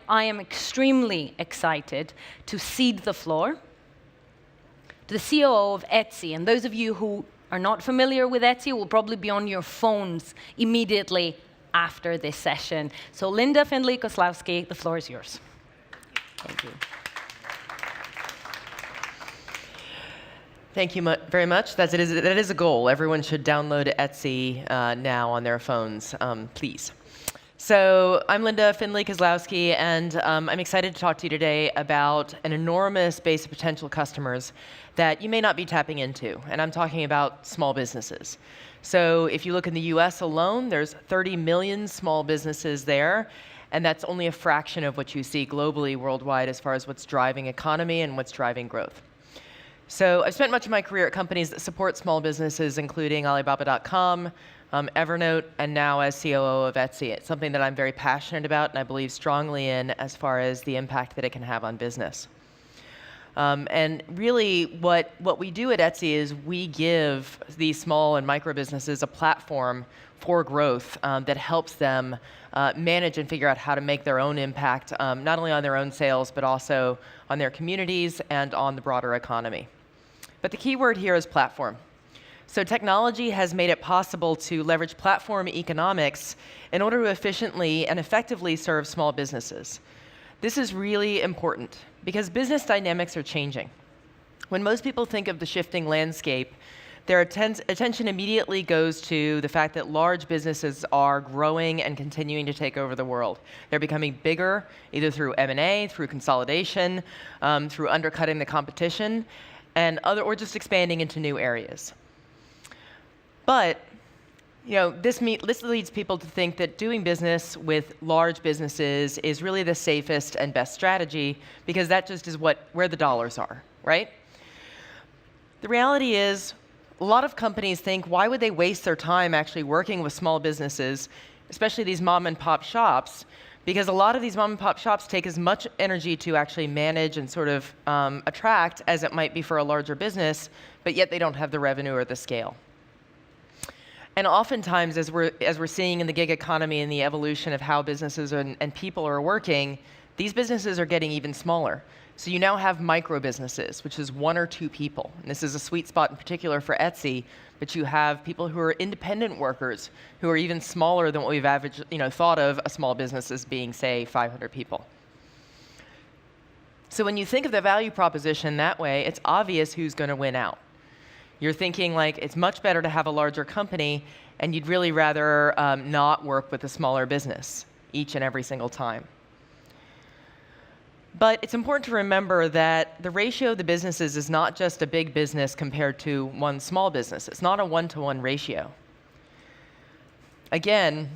I am extremely excited to cede the floor to the COO of Etsy. And those of you who are not familiar with Etsy will probably be on your phones immediately after this session. So Linda Findlay-Kozlowski, the floor is yours. Thank you. Thank you very much. That is a goal. Everyone should download Etsy now on their phones, please. So I'm Linda Findlay-Kozlowski, and I'm excited to talk to you today about an enormous base of potential customers that you may not be tapping into, and I'm talking about small businesses. So if you look in the US alone, there's 30 million small businesses there, and that's only a fraction of what you see globally, worldwide, as far as what's driving economy and what's driving growth. So I've spent much of my career at companies that support small businesses, including Alibaba.com, Evernote, and now as COO of Etsy. It's something that I'm very passionate about and I believe strongly in as far as the impact that it can have on business. And really, what we do at Etsy is we give these small and micro businesses a platform for growth that helps them manage and figure out how to make their own impact, not only on their own sales, but also on their communities and on the broader economy. But the key word here is platform. So technology has made it possible to leverage platform economics in order to efficiently and effectively serve small businesses. This is really important because business dynamics are changing. When most people think of the shifting landscape, their attention immediately goes to the fact that large businesses are growing and continuing to take over the world. They're becoming bigger, either through M&A, through consolidation, through undercutting the competition, or just expanding into new areas. But this leads people to think that doing business with large businesses is really the safest and best strategy because that just is where the dollars are, right? The reality is, a lot of companies think, why would they waste their time actually working with small businesses, especially these mom and pop shops? Because a lot of these mom and pop shops take as much energy to actually manage and sort of attract as it might be for a larger business, but yet they don't have the revenue or the scale. And oftentimes, as we're seeing in the gig economy and the evolution of how businesses and people are working, these businesses are getting even smaller. So you now have micro businesses, which is 1 or 2 people. And this is a sweet spot in particular for Etsy, but you have people who are independent workers who are even smaller than what we've thought of a small business as being, say, 500 people. So when you think of the value proposition that way, it's obvious who's going to win out. You're thinking like it's much better to have a larger company, and you'd really rather not work with a smaller business each and every single time. But it's important to remember that the ratio of the businesses is not just a big business compared to one small business. It's not a 1-to-1 ratio. Again,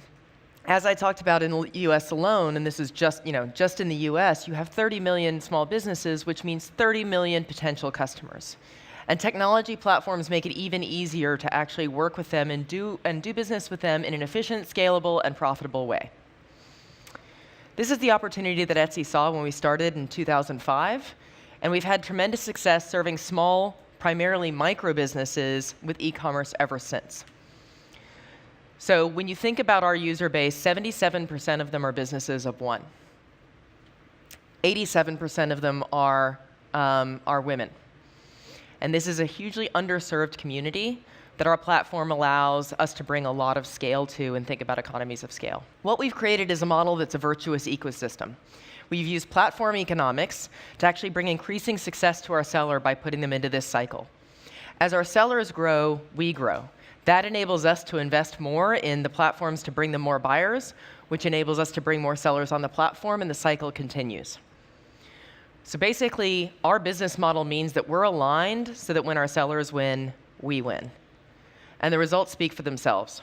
as I talked about in the US alone, and this is just in the US, you have 30 million small businesses, which means 30 million potential customers. And technology platforms make it even easier to actually work with them and do business with them in an efficient, scalable, and profitable way. This is the opportunity that Etsy saw when we started in 2005, and we've had tremendous success serving small, primarily micro businesses with e-commerce ever since. So when you think about our user base, 77% of them are businesses of one. 87% of them are women. And this is a hugely underserved community that our platform allows us to bring a lot of scale to and think about economies of scale. What we've created is a model that's a virtuous ecosystem. We've used platform economics to actually bring increasing success to our seller by putting them into this cycle. As our sellers grow, we grow. That enables us to invest more in the platforms to bring them more buyers, which enables us to bring more sellers on the platform, and the cycle continues. So basically, our business model means that we're aligned so that when our sellers win, we win. And the results speak for themselves.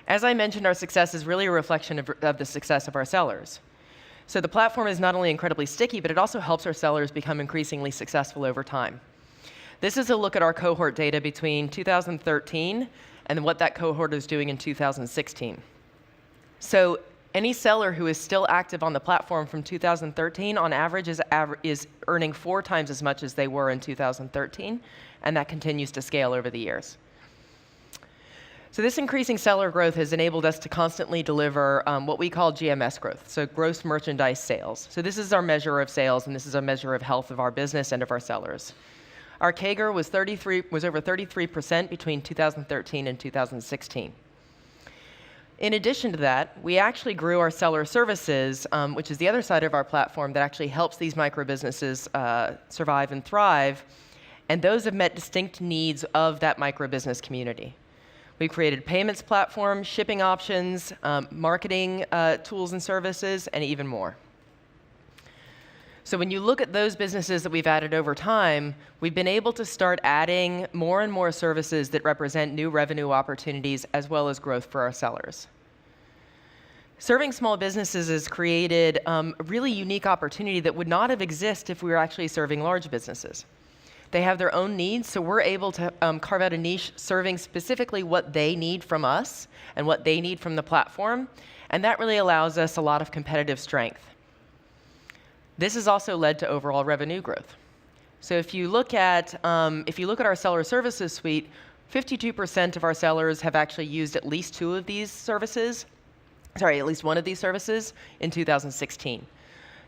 As I mentioned, our success is really a reflection of the success of our sellers. So the platform is not only incredibly sticky, but it also helps our sellers become increasingly successful over time. This is a look at our cohort data between 2013 and what that cohort is doing in 2016. So any seller who is still active on the platform from 2013, on average, is earning 4 times as much as they were in 2013, and that continues to scale over the years. So this increasing seller growth has enabled us to constantly deliver what we call GMS growth, so gross merchandise sales. So this is our measure of sales, and this is a measure of health of our business and of our sellers. Our CAGR was over 33% between 2013 and 2016. In addition to that, we actually grew our seller services, which is the other side of our platform that actually helps these micro businesses survive and thrive, and those have met distinct needs of that micro business community. We've created payments platform, shipping options, marketing tools and services, and even more. So when you look at those businesses that we've added over time, we've been able to start adding more and more services that represent new revenue opportunities as well as growth for our sellers. Serving small businesses has created a really unique opportunity that would not have existed if we were actually serving large businesses. They have their own needs, so we're able to carve out a niche serving specifically what they need from us and what they need from the platform, and that really allows us a lot of competitive strength. This has also led to overall revenue growth. So if you look at our seller services suite, 52% of our sellers have actually used at least one of these services in 2016.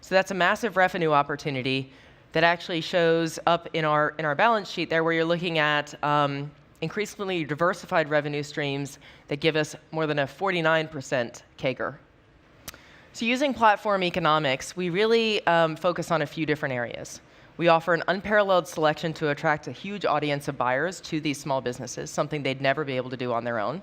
So that's a massive revenue opportunity that actually shows up in our balance sheet there, where you're looking at increasingly diversified revenue streams that give us more than a 49% CAGR. So using platform economics, we really focus on a few different areas. We offer an unparalleled selection to attract a huge audience of buyers to these small businesses, something they'd never be able to do on their own.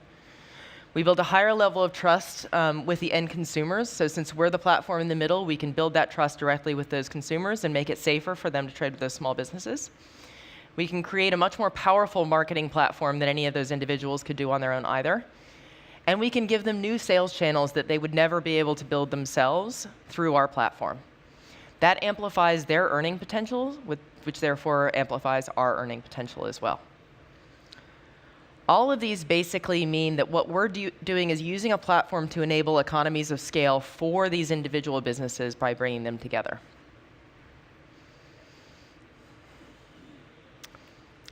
We build a higher level of trust with the end consumers. So since we're the platform in the middle, we can build that trust directly with those consumers and make it safer for them to trade with those small businesses. We can create a much more powerful marketing platform than any of those individuals could do on their own either. And we can give them new sales channels that they would never be able to build themselves through our platform. That amplifies their earning potential, which therefore amplifies our earning potential as well. All of these basically mean that what we're doing is using a platform to enable economies of scale for these individual businesses by bringing them together.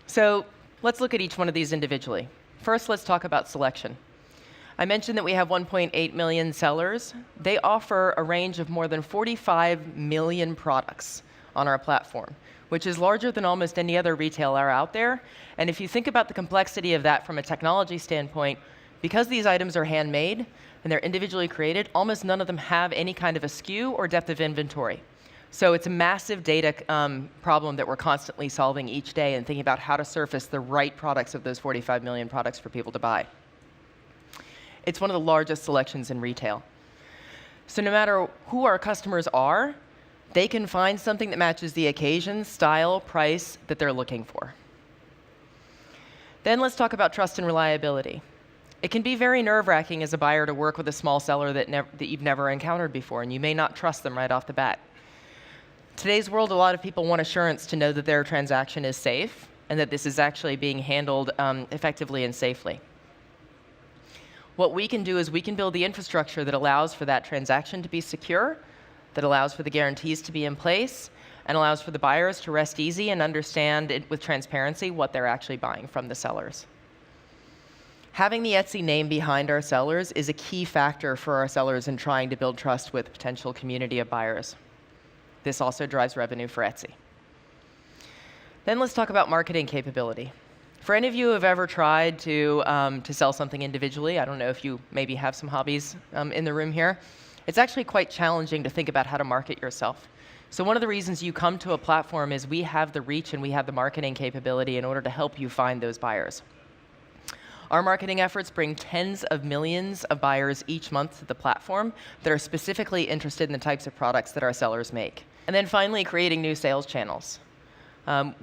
So let's look at each one of these individually. First, let's talk about selection. I mentioned that we have 1.8 million sellers. They offer a range of more than 45 million products on our platform, which is larger than almost any other retailer out there. And if you think about the complexity of that from a technology standpoint, because these items are handmade and they're individually created, almost none of them have any kind of a SKU or depth of inventory. So it's a massive data problem that we're constantly solving each day and thinking about how to surface the right products of those 45 million products for people to buy. It's one of the largest selections in retail. So no matter who our customers are, they can find something that matches the occasion, style, price that they're looking for. Then let's talk about trust and reliability. It can be very nerve-wracking as a buyer to work with a small seller that you've never encountered before, and you may not trust them right off the bat. In today's world, a lot of people want assurance to know that their transaction is safe and that this is actually being handled effectively and safely. What we can do is we can build the infrastructure that allows for that transaction to be secure, that allows for the guarantees to be in place, and allows for the buyers to rest easy and understand with transparency what they're actually buying from the sellers. Having the Etsy name behind our sellers is a key factor for our sellers in trying to build trust with potential community of buyers. This also drives revenue for Etsy. Then let's talk about marketing capability. For any of you who have ever tried to sell something individually, I don't know if you maybe have some hobbies in the room here, it's actually quite challenging to think about how to market yourself. So one of the reasons you come to a platform is we have the reach and we have the marketing capability in order to help you find those buyers. Our marketing efforts bring tens of millions of buyers each month to the platform that are specifically interested in the types of products that our sellers make. And then finally, creating new sales channels.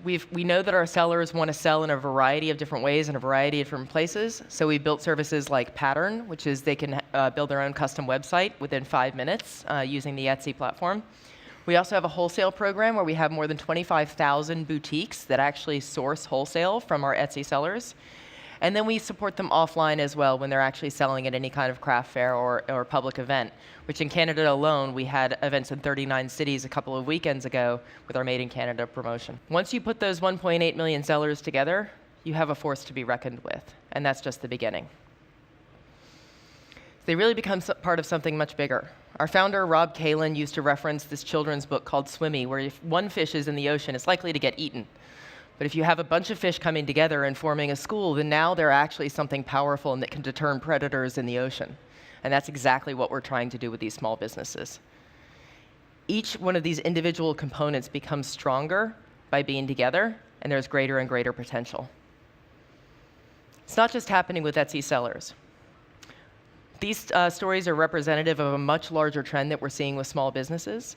We know that our sellers want to sell in a variety of different ways in a variety of different places. So we built services like Pattern, which is they can build their own custom website within 5 minutes using the Etsy platform. We also have a wholesale program where we have more than 25,000 boutiques that actually source wholesale from our Etsy sellers. And then we support them offline as well when they're actually selling at any kind of craft fair or public event, which in Canada alone, we had events in 39 cities a couple of weekends ago with our Made in Canada promotion. Once you put those 1.8 million sellers together, you have a force to be reckoned with, and that's just the beginning. They really become part of something much bigger. Our founder, Rob Kalin, used to reference this children's book called Swimmy, where if one fish is in the ocean, it's likely to get eaten. But if you have a bunch of fish coming together and forming a school, then now they're actually something powerful and that can deter predators in the ocean. And that's exactly what we're trying to do with these small businesses. Each one of these individual components becomes stronger by being together, and there's greater and greater potential. It's not just happening with Etsy sellers. These stories are representative of a much larger trend that we're seeing with small businesses.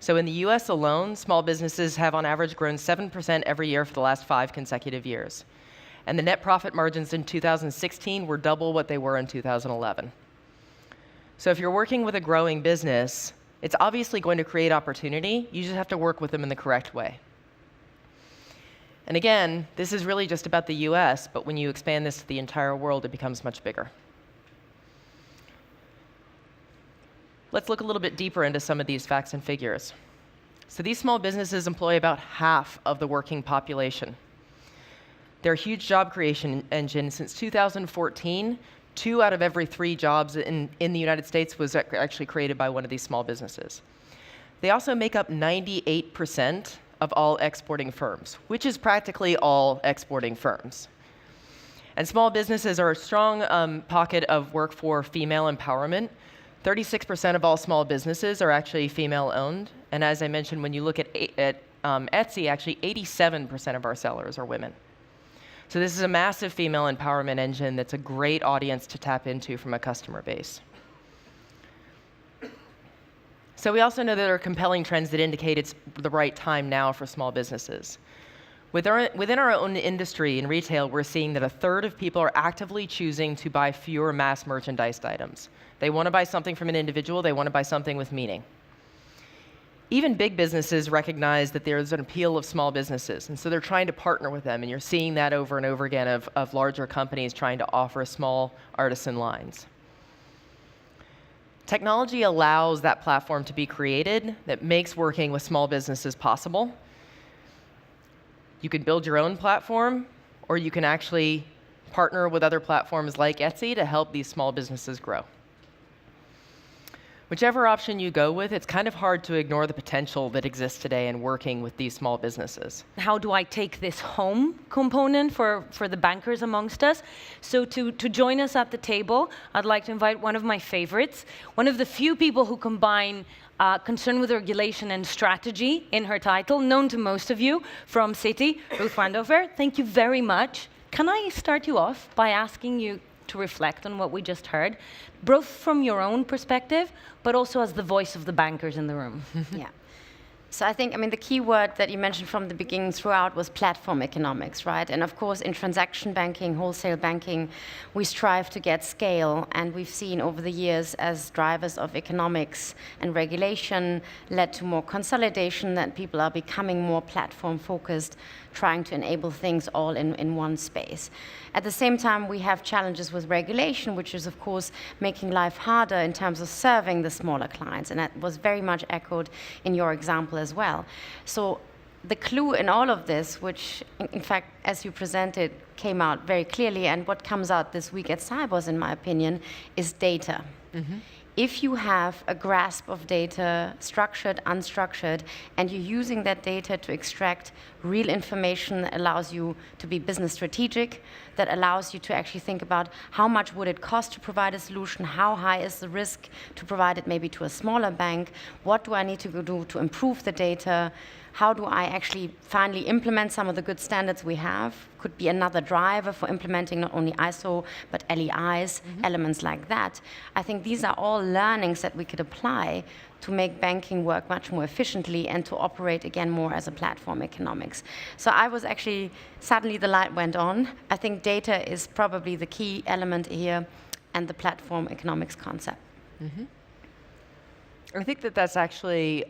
So in the US alone, small businesses have on average grown 7% every year for the last 5 consecutive years. And the net profit margins in 2016 were double what they were in 2011. So if you're working with a growing business, it's obviously going to create opportunity. You just have to work with them in the correct way. And again, this is really just about the US, but when you expand this to the entire world, it becomes much bigger. Let's look a little bit deeper into some of these facts and figures. So these small businesses employ about half of the working population. They're a huge job creation engine. Since 2014, 2 out of every 3 jobs in the United States was actually created by one of these small businesses. They also make up 98% of all exporting firms, which is practically all exporting firms. And small businesses are a strong pocket of work for female empowerment. 36% of all small businesses are actually female-owned. And as I mentioned, when you look at Etsy, actually 87% of our sellers are women. So this is a massive female empowerment engine that's a great audience to tap into from a customer base. So we also know that there are compelling trends that indicate it's the right time now for small businesses. Within our own industry in retail, we're seeing that 1/3 of people are actively choosing to buy fewer mass merchandised items. They want to buy something from an individual. They want to buy something with meaning. Even big businesses recognize that there's an appeal of small businesses, and so they're trying to partner with them, and you're seeing that over and over again of larger companies trying to offer small artisan lines. Technology allows that platform to be created that makes working with small businesses possible. You can build your own platform, or you can actually partner with other platforms like Etsy to help these small businesses grow. Whichever option you go with, it's kind of hard to ignore the potential that exists today in working with these small businesses. How do I take this home component for the bankers amongst us? So to join us at the table, I'd like to invite one of my favorites, one of the few people who combine concern with regulation and strategy in her title, known to most of you from Citi, Ruth Wandover. Thank you very much. Can I start you off by asking you to reflect on what we just heard, both from your own perspective, but also as the voice of the bankers in the room? Yeah. So I think, the key word that you mentioned from the beginning throughout was platform economics, right? And of course, in transaction banking, wholesale banking, we strive to get scale. And we've seen over the years, as drivers of economics and regulation led to more consolidation, that people are becoming more platform focused, trying to enable things all in one space. At the same time, we have challenges with regulation, which is, of course, making life harder in terms of serving the smaller clients. And that was very much echoed in your example as well. So the clue in all of this, which, in fact, as you presented, came out very clearly, and what comes out this week at Cybers, in my opinion, is data. Mm-hmm. If you have a grasp of data, structured, unstructured, and you're using that data to extract real information that allows you to be business strategic, that allows you to actually think about how much would it cost to provide a solution, how high is the risk to provide it maybe to a smaller bank, what do I need to do to improve the data, how do I actually finally implement some of the good standards we have? Could be another driver for implementing not only ISO, but LEIs, elements like that. I think these are all learnings that we could apply to make banking work much more efficiently and to operate, again, more as a platform economics. So I was actually, suddenly the light went on. I think data is probably the key element here, and the platform economics concept. Mm-hmm. I think that that's actually,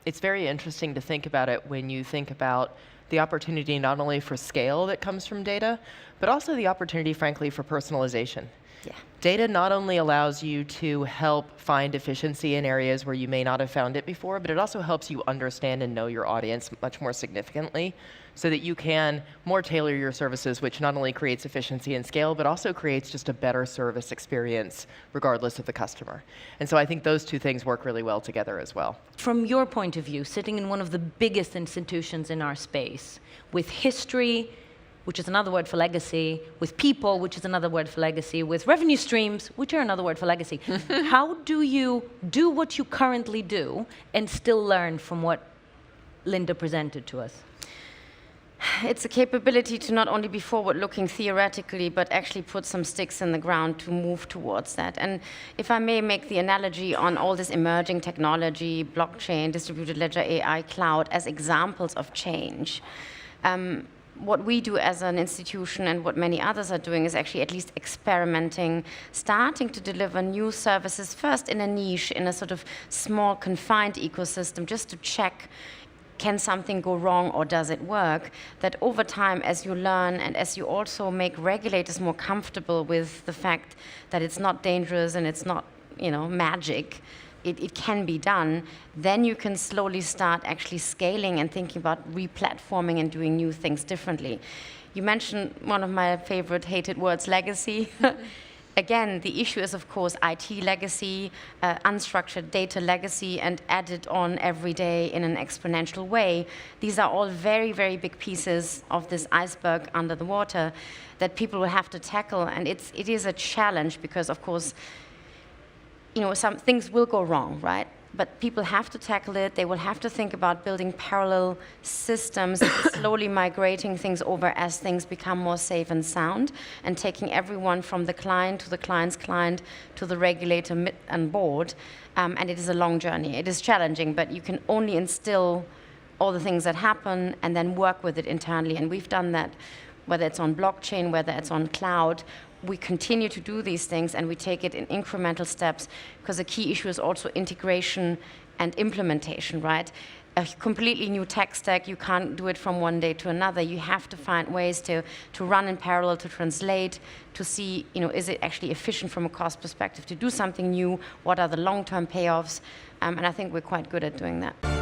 it's very interesting to think about it when you think about the opportunity not only for scale that comes from data, but also the opportunity, frankly, for personalization. Yeah. Data not only allows you to help find efficiency in areas where you may not have found it before, but it also helps you understand and know your audience much more significantly so that you can more tailor your services, which not only creates efficiency and scale, but also creates just a better service experience regardless of the customer. And so I think those two things work really well together as well. From your point of view, sitting in one of the biggest institutions in our space, with history, which is another word for legacy, with people, which is another word for legacy, with revenue streams, which are another word for legacy. How do you do what you currently do and still learn from what Linda presented to us? It's a capability to not only be forward-looking theoretically, but actually put some sticks in the ground to move towards that. And if I may make the analogy on all this emerging technology, blockchain, distributed ledger, AI, cloud, as examples of change, what we do as an institution and what many others are doing is actually at least experimenting, starting to deliver new services, first in a niche, in a sort of small, confined ecosystem, just to check, can something go wrong or does it work? That over time, as you learn and as you also make regulators more comfortable with the fact that it's not dangerous and it's not, magic, it can be done, then you can slowly start actually scaling and thinking about re-platforming and doing new things differently. You mentioned one of my favorite hated words, legacy. Again, the issue is, of course, IT legacy, unstructured data legacy, and added on every day in an exponential way. These are all very, very big pieces of this iceberg under the water that people will have to tackle. And it is a challenge because, of course, some things will go wrong, right? But people have to tackle it. They will have to think about building parallel systems, slowly migrating things over as things become more safe and sound, and taking everyone from the client to the client's client to the regulator on board. And it is a long journey. It is challenging, but you can only instill all the things that happen and then work with it internally. And we've done that, whether it's on blockchain, whether it's on cloud. We continue to do these things and we take it in incremental steps because the key issue is also integration and implementation, right? A completely new tech stack, you can't do it from one day to another. You have to find ways to run in parallel, to translate, to see, is it actually efficient from a cost perspective to do something new? What are the long-term payoffs? And I think we're quite good at doing that.